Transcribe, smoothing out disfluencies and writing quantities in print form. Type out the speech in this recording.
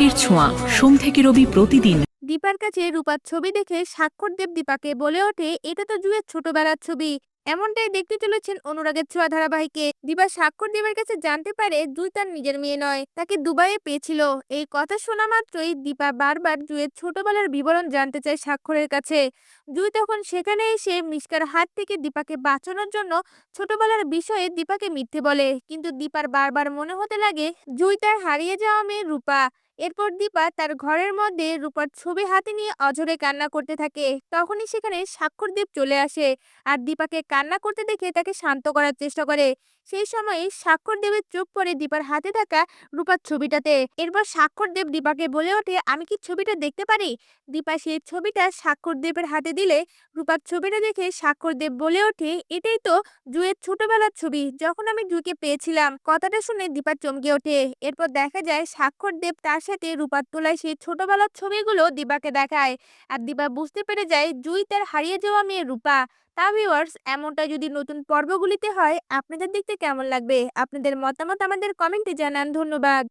প্রকৃতির ছোঁয়া সোম থেকে রবি প্রতিদিন। দীপার কাছে রূপার ছবি দেখে স্বাক্ষরদেব দীপাকে বলে ওঠে, এটা তো জুয়ের ছোটবেলার ছবি। এমনটাই দেখতে চলেছেন অনুরাগের ছোঁয়া ধারাবাহিকে। দীপা স্বাক্ষরদেবের কাছে জানতে পারে জুই তার নিজের মেয়ে নয়, তাকে দুবাইয়ে পেয়েছিল। এই কথা শোনা মাত্রই দীপা বারবার জুয়ের ছোটবেলার বিবরণ জানতে চায় স্বাক্ষরের কাছে। জুই তখন সেখানে এসে মিশকার হাত থেকে দীপাকে বাঁচানোর জন্য ছোটবেলার বিষয়ে দীপাকে মিথ্যে বলে, কিন্তু দীপার বারবার মনে হতে লাগে জুই তার হারিয়ে যাওয়া মেয়ে রূপা। এরপর দীপা তার ঘরের মধ্যে রূপার ছবি হাতে নিয়ে অঝরে কান্না করতে থাকে। তখনই সেখানে স্বাক্ষরদেব চলে আসে আর দীপাকে কান্না করতে দেখে তাকে শান্ত করার চেষ্টা করে। সেই সময় স্বাক্ষরদেবের চোখ পড়ে দীপার হাতে থাকা রূপার ছবিটাতে। এরপর স্বাক্ষরদেব দীপাকে বলে ওঠে, আমি কি ছবিটা দেখতে পারি? দীপা সেই ছবিটা স্বাক্ষরদেবের হাতে দিলে রূপার ছবিটা দেখে স্বাক্ষরদেব বলে ওঠে, এটাই তো জুয়ের ছোটবেলার ছবি, যখন আমি জুইকে পেয়েছিলাম। কথাটা শুনে দীপা চমকে ওঠে। এরপর দেখা যায় স্বাক্ষরদেব তার সাথে রূপার তোলায় সেই ছোটবেলার ছবিগুলো দীপাকে দেখায়। আর দীপা বুঝতে পেরে যায় জুই তার হারিয়ে যাওয়া মেয়ে রূপা। তা ভিউয়ার্স, এমনটা যদি নতুন পর্বগুলিতে হয় আপনাদের দেখতে কেমন লাগবে? আপনাদের মতামত আমাদের কমেন্টে জানান। ধন্যবাদ।